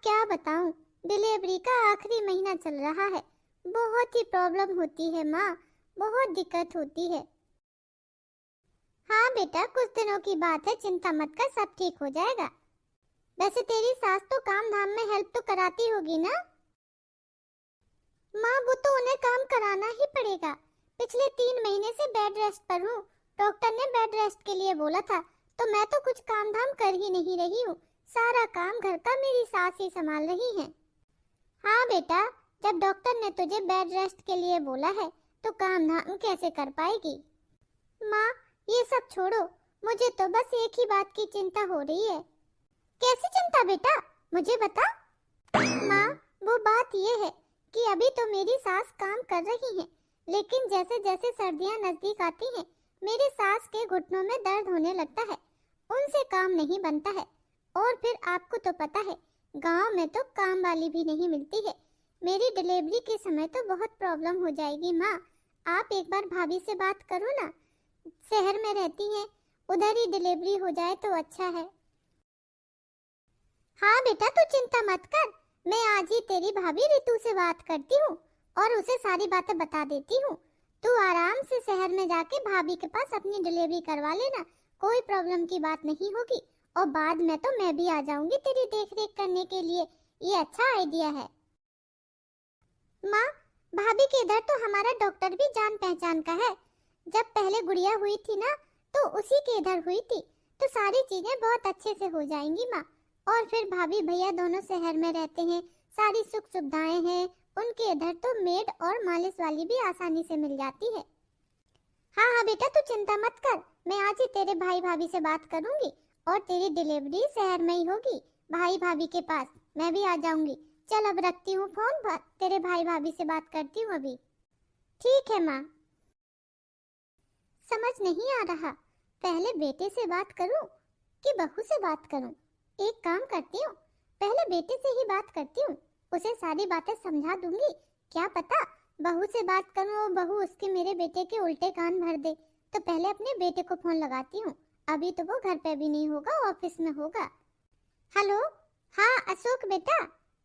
क्या बताऊं, डिलीवरी का आखिरी महीना चल रहा है। बहुत ही प्रॉब्लम होती है माँ, बहुत दिक्कत होती है। हाँ बेटा, कुछ दिनों की बात है, चिंता मत कर, सब ठीक हो जाएगा। वैसे तेरी सास तो काम धाम में हेल्प तो कराती होगी ना? माँ, वो तो उन्हें काम कराना ही पड़ेगा। पिछले 3 महीने से बेड रेस्ट पर हूँ। डॉक्टर ने बेड रेस्ट के लिए बोला था, तो मैं तो कुछ काम धाम कर ही नहीं रही हूँ। सारा काम घर का मेरी सास ही संभाल रही है। हाँ बेटा, जब डॉक्टर ने तुझे बेड रेस्ट के लिए बोला है, तो काम धाम कैसे कर पाएगी? माँ, ये सब छोड़ो, मुझे तो बस एक ही बात की चिंता हो रही है। कैसी चिंता बेटा, मुझे बता। माँ, वो बात ये है कि अभी तो मेरी सास काम कर रही है, लेकिन जैसे जैसे सर्दियाँ नजदीक आती हैं, मेरी सास के घुटनों में दर्द होने लगता है। उनसे काम नहीं बनता है। और फिर आपको तो पता है, गांव में तो काम वाली भी नहीं मिलती है। मेरी डिलीवरी के समय तो बहुत प्रॉब्लम हो जाएगी माँ। आप एक बार भाभी से बात करो ना, शहर में रहती हैं, उधर ही डिलीवरी हो जाए तो अच्छा है। हाँ बेटा, तू चिंता मत कर, मैं आज ही तेरी भाभी रितु से बात करती हूँ और उसे सारी बातें बता देती हूँ। तू आराम से शहर में जाके भाभी के पास अपनी डिलीवरी करवा लेना, कोई प्रॉब्लम की बात नहीं होगी। और बाद में तो मैं भी आ जाऊंगी तेरी देख रेख करने के लिए। ये अच्छा आइडिया है। माँ, भाभी के इधर तो हमारा डॉक्टर भी जान पहचान का है। जब पहले गुड़िया हुई थी ना, तो उसी के इधर हुई थी, तो सारी चीजें बहुत अच्छे से हो जाएंगी माँ। और फिर भाभी भैया दोनों शहर में रहते हैं, सारी सुख सुविधाएं हैं। उनके इधर तो मेड और मालिश वाली भी आसानी से मिल जाती है। हाँ हाँ बेटा, तू चिंता मत कर, मैं आज ही तेरे भाई भाभी से बात करूंगी और तेरी डिलीवरी शहर में ही होगी, भाई भाभी के पास। मैं भी आ जाऊंगी। चल अब रखती हूँ फोन, तेरे भाई भाभी से बात करती हूँ अभी। ठीक है माँ। समझ नहीं आ रहा, पहले बेटे से बात करूं कि बहू से बात करूं? एक काम करती हूँ, पहले बेटे से ही बात करती हूँ, उसे सारी बातें समझा दूंगी। क्या पता बहू से बात करूं और बहू उसके मेरे बेटे के उल्टे कान भर दे। तो पहले अपने बेटे को फोन लगाती हूँ, अभी तो वो घर पे भी नहीं होगा, ऑफिस में होगा। हेलो, हाँ अशोक बेटा,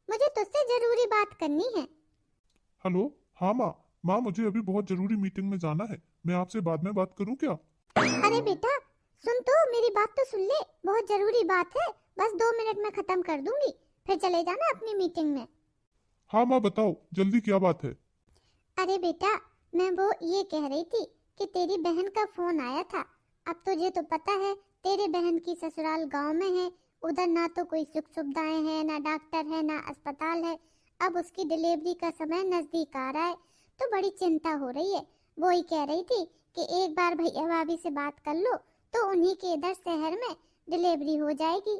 मुझे तुझसे जरूरी बात करनी है। हेलो। हाँ माँ। माँ, मुझे अभी बहुत जरूरी मीटिंग में जाना है, मैं आपसे बाद में बात करूँ क्या? अरे बेटा, सुन तो, मेरी बात तो सुन ले, बहुत जरूरी बात है, बस 2 मिनट में खत्म कर दूंगी, फिर चले जाना अपनी मीटिंग में। हाँ माँ, बताओ जल्दी, क्या बात है? अरे बेटा, मैं वो ये कह रही थी कि तेरी बहन का फोन आया था। अब तुझे तो पता है, तेरी बहन की ससुराल गांव में है, उधर ना तो कोई सुख सुविधाएं हैं, ना डॉक्टर है, ना अस्पताल है। अब उसकी डिलीवरी का समय नजदीक आ रहा है, तो बड़ी चिंता हो रही है। वो ही कह रही थी कि एक बार भैया भाभी से बात कर लो, तो उन्हीं के इधर शहर में डिलीवरी हो जाएगी।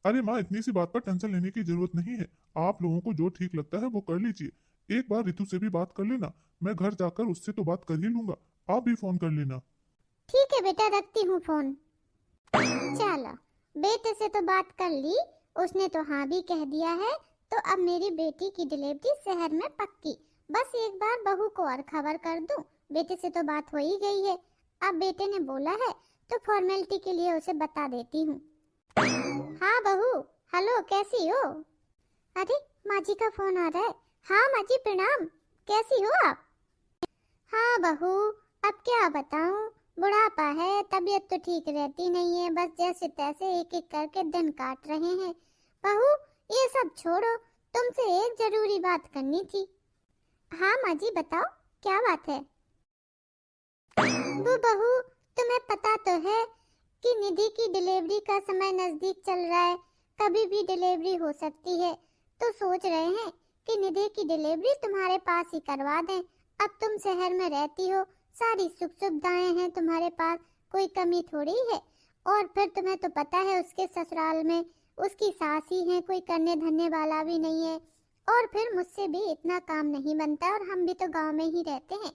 अरे माँ, इतनी सी बात पर टेंशन लेने की जरूरत नहीं है। आप लोगों को जो ठीक लगता है वो कर लीजिए। एक बार रितु से भी बात कर लेना, मैं घर जाकर उससे तो बात कर ही लूंगा। आप भी फोन कर लेना। ठीक है बेटा, रखती हूँ फोन। चलो, बेटे से तो बात कर ली, उसने तो हाँ भी कह दिया है। तो अब मेरी बेटी की डिलीवरी शहर में पक्की। बस एक बार बहू को और खबर कर दूं। बेटे से तो बात हो ही गई है, अब बेटे ने बोला है तो फॉर्मेलिटी के लिए उसे बता देती हूँ। हाँ बहू, हेलो, कैसी हो? अरे, माँ जी का फोन आ रहा है। हाँ माँ जी, प्रणाम, कैसी हो आप? हाँ बहू, अब क्या बताऊं, बुढ़ापा है, तबीयत तो ठीक रहती नहीं है, बस जैसे तैसे एक एक करके दिन काट रहे हैं। बहू, ये सब छोड़ो, तुमसे एक जरूरी बात करनी थी। हाँ माँ जी, बताओ, क्या बात है? वो बहू, तुम्हें पता तो है कि निधि की डिलीवरी का समय नजदीक चल रहा है, कभी भी डिलीवरी हो सकती है। तो सोच रहे हैं कि निधि की डिलीवरी तुम्हारे पास ही करवा दें। अब तुम शहर में रहती हो, सारी सुख सुविधाएं हैं तुम्हारे पास, कोई कमी थोड़ी है। और फिर तुम्हें तो पता है, उसके ससुराल में उसकी सास ही है, कोई करने धरने वाला भी नहीं है। और फिर मुझसे भी इतना काम नहीं बनता, और हम भी तो गांव में ही रहते हैं।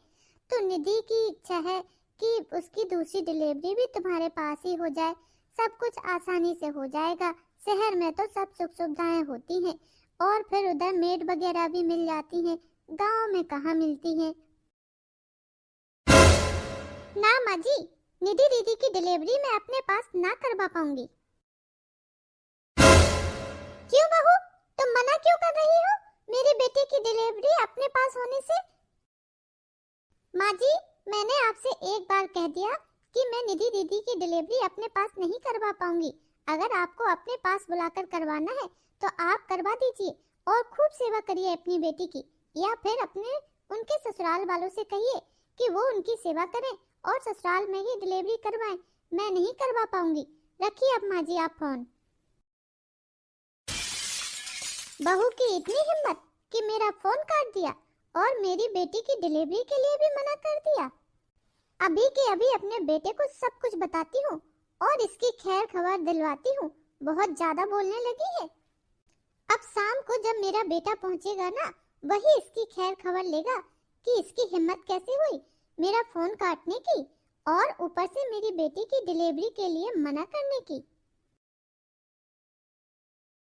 तो निधि की इच्छा है कि उसकी दूसरी डिलीवरी भी तुम्हारे पास ही हो जाए, सब कुछ आसानी से हो जाएगा। शहर में तो सब सुख सुविधाएं होती हैं, और फिर उधर मेड वगैरह भी मिल जाती हैं, गांव में कहाँ मिलती हैं। ना माँ जी, निधि दीदी की डिलीवरी मैं अपने पास ना करवा पाऊंगी। क्यों बहू, मना क्यों कर रही हो मेरी बेटी की डिलीवरी अपने पास होने से? माँ जी, मैंने आपसे एक बार कह दिया कि मैं निधि दीदी की डिलीवरी अपने पास नहीं करवा पाऊंगी। अगर आपको अपने पास बुलाकर करवाना है तो आप करवा दीजिए और खूब सेवा करिए अपनी बेटी की, या फिर अपने उनके ससुराल वालों से कहिए कि वो उनकी सेवा करें और ससुराल में ही डिलीवरी करवाएं। मैं नहीं करवा पाऊंगी। रखिए अब माँ जी आप फोन। बहू की इतनी हिम्मत कि मेरा फोन काट दिया और मेरी बेटी की डिलीवरी के लिए भी मना कर दिया। अभी के अभी अपने बेटे को सब कुछ बताती हूँ और इसकी खैर खबर दिलवाती हूँ। बहुत ज्यादा बोलने लगी है। अब शाम को जब मेरा बेटा पहुँचेगा ना, वही इसकी खैर खबर लेगा कि इसकी हिम्मत कैसे हुई मेरा फोन काटने की और ऊपर से मेरी बेटी की डिलीवरी के लिए मना करने की।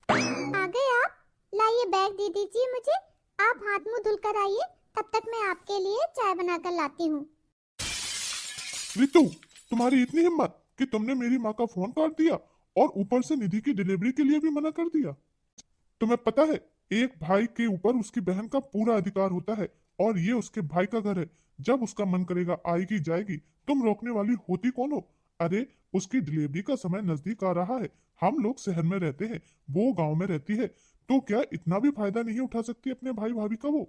आ गए आप? लाइए बैग दे दीजिए मुझे। आप हाथ मुंह धुलकर आइए, तब तक मैं आपके लिए चाय बनाकर लाती हूँ। रितु, तुम्हारी इतनी हिम्मत कि तुमने मेरी माँ का फोन काट दिया और ऊपर से निधि की डिलीवरी के लिए भी मना कर दिया। तुम्हें पता है, एक भाई के ऊपर उसकी बहन का पूरा अधिकार होता है और ये उसके भाई का घर है। जब उसका मन करेगा आएगी जाएगी, तुम रोकने वाली होती कौन हो? अरे, उसकी डिलीवरी का समय नजदीक आ रहा है। हम लोग शहर में रहते हैं, वो गांव में रहती है, तो क्या इतना भी फायदा नहीं उठा सकती अपने भाई भाभी का वो?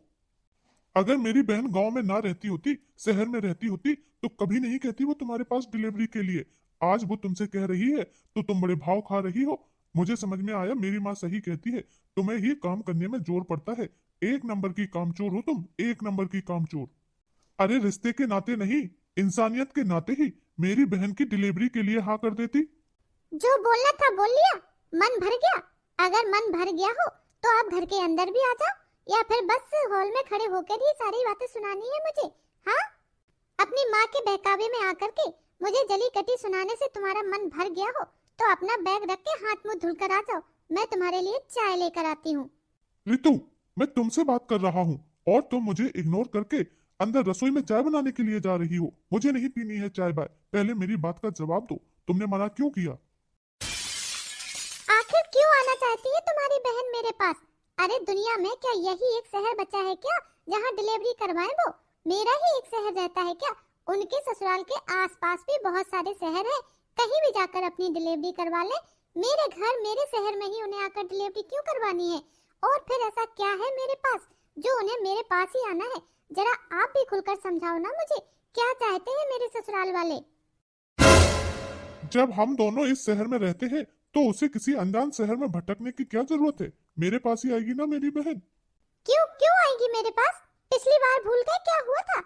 अगर मेरी बहन गांव में ना रहती होती, शहर में रहती होती, तो कभी नहीं कहती वो तुम्हारे पास डिलीवरी के लिए। आज वो तुमसे कह रही है तो तुम बड़े भाव खा रही हो। मुझे समझ में आया, मेरी माँ सही कहती है, तुम्हें ही काम करने में जोर पड़ता है। एक नंबर की कामचोर हो तुम, एक नंबर की कामचोर। अरे, रिश्ते के नाते नहीं, इंसानियत के नाते ही मेरी बहन की डिलीवरी के लिए हाँ कर देती। जो बोलना था बोल लिया, मन भर गया। अगर मन भर गया हो तो आप घर के अंदर भी आ जाओ, या फिर बस हॉल में खड़े होकर ही सारी बातें सुनानी है मुझे? हाँ, अपनी माँ के बहकावे में आकर के मुझे जली कटी सुनाने से तुम्हारा मन भर गया हो तो अपना बैग रख के हाथ मुंह धुलकर आ जाओ। मैं तुम्हारे लिए चाय लेकर आती हूँ। रितु, मैं तुमसे बात कर रहा हूँ और तुम मुझे इग्नोर करके अंदर रसोई में चाय बनाने के लिए जा रही हो। मुझे नहीं पीनी है चाय बाय। पहले मेरी बात का जवाब दो, तुमने मना क्यों किया? आखिर क्यों आना चाहती है तुम्हारी बहन मेरे पास? अरे दुनिया में क्या यही एक शहर बचा है क्या जहाँ डिलीवरी करवाएं वो? मेरा ही एक शहर रहता है क्या? उनके ससुराल के आसपास भी बहुत सारे शहर हैं, कहीं भी जाकर अपनी डिलीवरी करवा ले। मेरे घर मेरे शहर में ही उन्हें आकर डिलीवरी क्यों करवानी है? और फिर ऐसा क्या है मेरे पास जो उन्हें मेरे पास ही आना है? जरा आप भी खुलकर समझाओ ना मुझे, क्या चाहते हैं मेरे ससुराल वाले? जब हम दोनों इस शहर में रहते हैं तो उसे किसी अनजान शहर में भटकने की क्या जरूरत है? मेरे पास ही आएगी ना मेरी बहन। क्यों क्यों आएगी मेरे पास? पिछली बार भूल गए क्या हुआ था?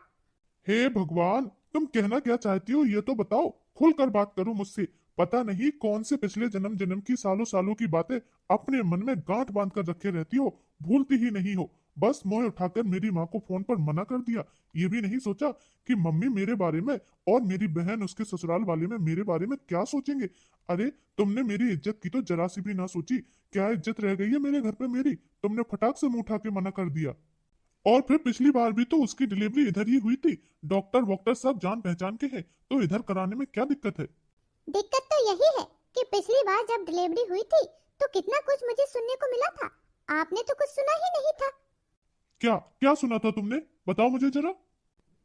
हे भगवान, तुम कहना क्या चाहती हो ये तो बताओ। खुलकर बात करो मुझसे। पता नहीं कौन से पिछले जन्म जन्म की सालों सालों की बातें अपने मन में गांठ बांध कर रखे रहती हो, भूलती ही नहीं हो। बस मोह उठाकर मेरी माँ को फोन पर मना कर दिया। ये भी नहीं सोचा कि मम्मी मेरे बारे में और मेरी बहन उसके ससुराल वाले में मेरे बारे में क्या सोचेंगे। अरे, तुमने मेरी इज्जत की तो जरा सी भी ना सोची। क्या इज्जत रह गई है मेरे घर पे मेरी? तुमने फटाक से मुंह उठा के मना कर दिया। और फिर पिछली बार भी तो उसकी डिलीवरी इधर ही हुई थी। डॉक्टर वॉक्टर सब जान पहचान के हैं, तो इधर कराने में क्या दिक्कत है? दिक्कत तो यही है कि पिछली बार जब डिलीवरी हुई थी तो कितना कुछ मुझे सुनने को मिला था। आपने तो कुछ सुना ही नहीं था। क्या क्या सुना था तुमने? बताओ मुझे जरा।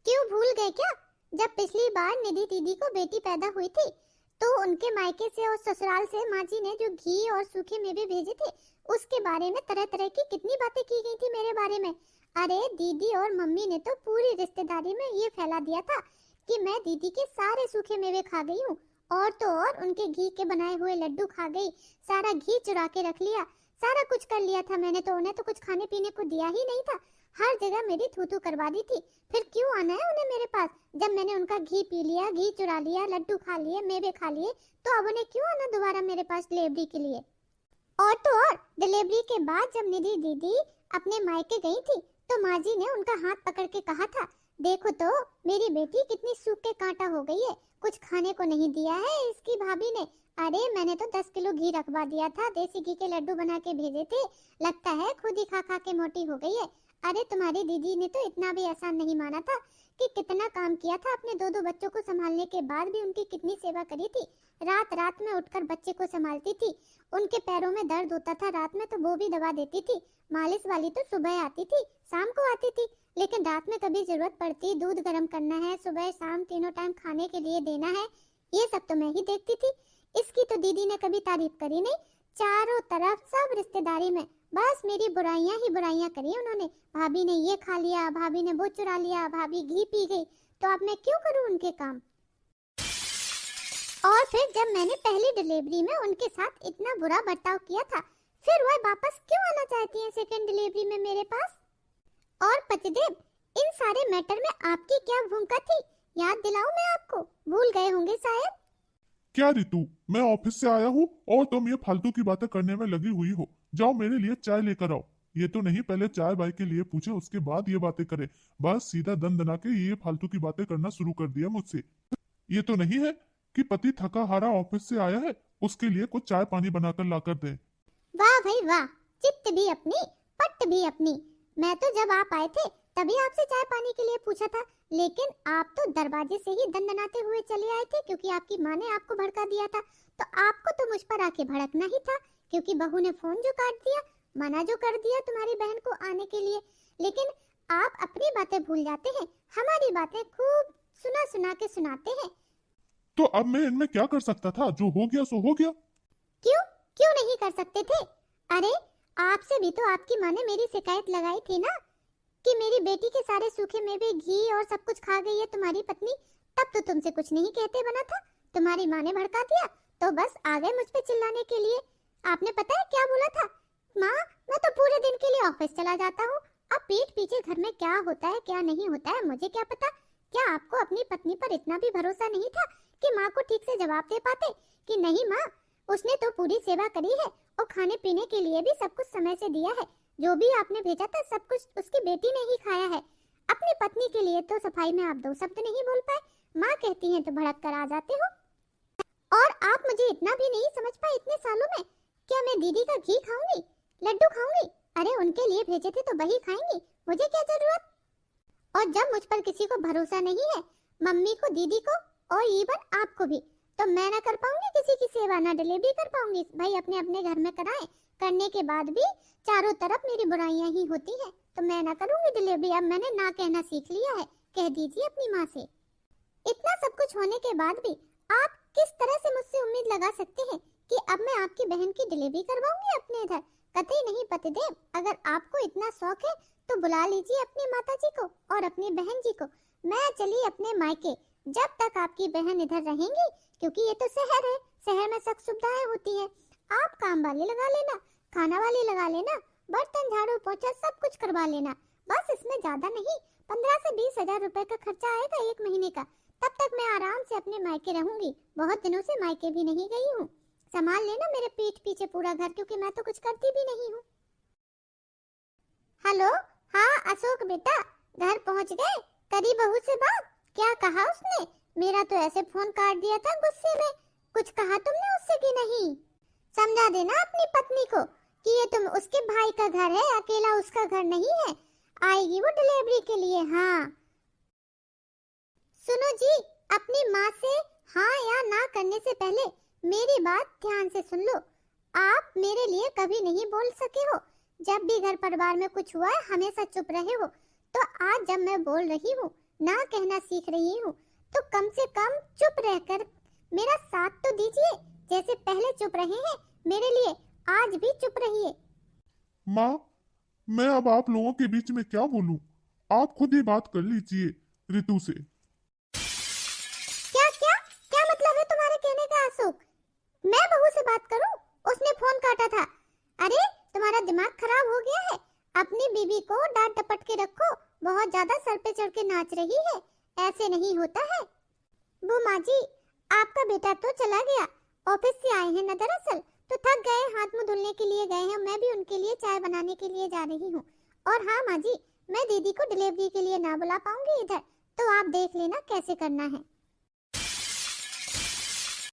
क्यों भूल गए क्या? जब पिछली बार निधि दीदी को बेटी पैदा हुई थी तो उनके मायके से और ससुराल से माँ जी ने जो घी और सूखे मेवे भेजे थे, उसके बारे में तरह तरह की कितनी बातें की गई थी मेरे बारे में। अरे दीदी और मम्मी ने तो पूरी रिश्तेदारी में ये फैला दिया था कि मैं दीदी के सारे सूखे मेवे खा गई हूँ, और तो और उनके घी के बनाए हुए लड्डू खा गई, सारा घी चुरा के रख लिया, सारा कुछ कर लिया था मैंने। तो उन्हें तो कुछ खाने पीने को दिया ही नहीं था, हर जगह मेरी थू थू करवा दी थी। फिर क्यों आना है उन्हें मेरे पास? जब मैंने उनका घी पी लिया, घी चुरा लिया, लड्डू खा लिए, मेवे खा लिए, तो अब उन्हें क्यों आना दोबारा मेरे पास डिलीवरी के लिए? और तो और डिलीवरी के बाद जब निधि दीदी अपने मायके गई थी तो माँ जी ने उनका हाथ पकड़ के कहा था, देखो तो मेरी बेटी कितनी सूख के कांटा हो गई है, कुछ खाने को नहीं दिया है इसकी भाभी ने। अरे मैंने तो 10 किलो घी रखवा दिया था, देसी घी के लड्डू बना के भेजे थे, लगता है खुद ही खा खा के मोटी हो गई है। अरे तुम्हारी दीदी ने तो इतना भी आसान नहीं माना था कि कितना काम किया था, अपने दो दो बच्चों को संभालने के बाद भी उनकी कितनी सेवा करी थी। रात रात में उठकर बच्चे को संभालती थी, उनके पैरों में दर्द होता था रात में तो वो भी दवा देती थी। मालिश वाली तो सुबह आती थी, शाम को आती थी, लेकिन रात में कभी जरूरत पड़ती, दूध गर्म करना है, सुबह शाम तीनों टाइम खाने के लिए देना है, ये सब तो मैं ही देखती थी। इसकी तो दीदी ने कभी तारीफ करी नहीं। चारों तरफ सब रिश्तेदारी में बस मेरी बुराइयां ही बुराइयां करी उन्होंने। भाभी ने ये खा लिया, भाभी ने वो चुरा लिया, भाभी घी पी गई, तो अब मैं क्यों करूं उनके काम। और फिर जब मैंने पहली डिलीवरी में उनके साथ इतना बुरा बर्ताव किया था, फिर वह वापस क्यों आना चाहती हैं सेकंड डिलीवरी में मेरे पास। और पतिदेव, इन सारे मैटर में आपकी क्या भूमिका थी, याद दिलाऊं मैं आपको, भूल गए होंगे शायद। क्या रितु, मैं ऑफिस से आया हूँ और तुम ये फालतू की बातें करने में लगी हुई हो। जाओ मेरे लिए चाय लेकर आओ। ये तो नहीं पहले चाय बाई के लिए पूछे उसके बाद ये बातें करे, बस सीधा दन दना के ये फालतू की बातें करना शुरू कर दिया मुझसे। ये तो नहीं है कि पति थका हारा ऑफिस से आया है, उसके लिए कुछ चाय पानी बनाकर लाकर दे। वाह भाई वाह, चित्त भी अपनी पट्ट भी अपनी। मैं तो जब आप आए थे तभी आपसे चाय पानी के लिए पूछा था, लेकिन आप तो दरवाजे से ही दंदनाते हुए चले आए थे, क्योंकि आपकी माँ ने आपको भड़का दिया था। तो आपको तो मुझ पर आके भड़कना ही था, क्योंकि बहू ने फोन जो काट दिया, मना जो कर दिया तुम्हारी बहन को आने के लिए। लेकिन आप अपनी बातें भूल जाते हैं, हमारी बातें खूब सुना सुना के सुनाते हैं। तो अब मैं इनमें क्या कर सकता था, जो हो गया सो हो गया। क्यों क्यों नहीं कर सकते थे। अरे आपसे भी तो आपकी माँ ने मेरी शिकायत लगाई थी ना, कि मेरी बेटी के सारे सूखे मेवे घी और सब कुछ खा गई है तुम्हारी पत्नी। तब तो तुमसे कुछ नहीं कहते बना था, तुम्हारी माँ ने भड़का दिया तो बस आ गए मुझ पे चिल्लाने के लिए। आपने पता है क्या बोला था, माँ मैं तो पूरे दिन के लिए ऑफिस चला जाता हूँ, अब पीठ पीछे घर में क्या होता है क्या नहीं होता है मुझे क्या पता। क्या आपको अपनी पत्नी पर इतना भी भरोसा नहीं था कि माँ को ठीक से जवाब दे पाते कि नहीं माँ, उसने तो पूरी सेवा करी है और खाने पीने के लिए भी सब कुछ समय से दिया है, जो भी आपने भेजा था सब कुछ उसकी बेटी ने ही खाया है। अपनी पत्नी के लिए तो सफाई में आप दो शब्द नहीं बोल पाए, माँ कहती हैं तो भड़क कर आ जाते हो। और आप मुझे इतना भी नहीं समझ पाए इतने सालों में, क्या मैं दीदी का घी खाऊंगी, लड्डू खाऊंगी? अरे उनके लिए भेजे थे तो वही खाएंगी, मुझे क्या जरूरत। और जब मुझ पर किसी को भरोसा नहीं है, मम्मी को, दीदी को और इवन आपको भी, तो मैं ना कर पाऊंगी किसी की सेवा, ना डिलीवरी कर पाऊंगी। भाई अपने अपने घर में कराएं, करने के बाद भी चारों तरफ मेरी बुराइयां ही होती हैं, तो मैं ना करूंगी डिलीवरी। अब मैंने ना कहना सीख लिया है, कह दीजिए अपनी माँ से। इतना सब कुछ होने के बाद भी आप किस तरह से मुझसे उम्मीद लगा सकते हैं कि अब मैं आपकी बहन की डिलीवरी करवाऊंगी अपने इधर? कतई नहीं पतिदेव, अगर आपको इतना शौक है तो बुला लीजिए अपनी माता जी को और अपनी बहन जी को, मैं चली अपने मायके जब तक आपकी बहन इधर रहेंगी, क्योंकि ये तो शहर है, शहर में सब सुविधाएं होती है। आप काम वाली लगा लेना, खाना वाली लगा लेना, बर्तन झाड़ू पोछा सब कुछ करवा लेना, बस इसमें ज्यादा नहीं 15 से 20 हजार रुपए का खर्चा आएगा एक महीने का। तब तक मैं आराम से अपने मायके रहूंगी, बहुत दिनों से मायके भी नहीं गई हूँ। संभाल लेना मेरे पीठ पीछे पूरा घर, क्योंकि मैं तो कुछ करती भी नहीं हूँ। हेलो, हाँ अशोक बेटा, घर पहुँच गए? करी बहू से बात? क्या कहा उसने? मेरा तो ऐसे फोन काट दिया था गुस्से में। कुछ कहा तुमने उससे कि नहीं? समझा देना अपनी पत्नी को कि ये तुम उसके भाई का घर है, अकेला उसका घर नहीं है। आएगी वो डिलीवरी के लिए। हाँ सुनो जी, अपनी माँ से हाँ या ना करने से पहले मेरी बात ध्यान से सुन लो। आप मेरे लिए कभी नहीं बोल सके हो, जब भी घर परिवार में कुछ हुआ है हमेशा चुप रहे हो। तो आज जब मैं बोल रही हूँ, ना कहना सीख रही हूँ, तो कम से कम चुप रहकर मेरा साथ तो दीजिए। जैसे पहले चुप रहे हैं मेरे लिए, आज भी चुप रहिए। माँ, मैं अब आप लोगों के बीच में क्या बोलूं? आप खुद ही बात कर लीजिए रितु से। क्या क्या क्या मतलब है तुम्हारे कहने का अशोक? मैं बहू से बात करूं? उसने फोन काटा था। अरे तुम्हारा दिमाग खराब हो गया है, अपनी बीवी को डांट डपट के रखो, बहुत ज्यादा सर पे चढ़ के नाच रही है, ऐसे नहीं होता है। वो माँ जी, आपका बेटा तो चला गया, ऑफिस से आए हैं ना दरअसल, तो थक गए, हाथ मुंह धुलने के लिए गए हैं, मैं भी उनके लिए चाय बनाने के लिए जा रही हूँ। और हाँ माँ जी, मैं दीदी को डिलीवरी के लिए ना बुला पाऊंगी इधर, तो आप देख लेना कैसे करना है।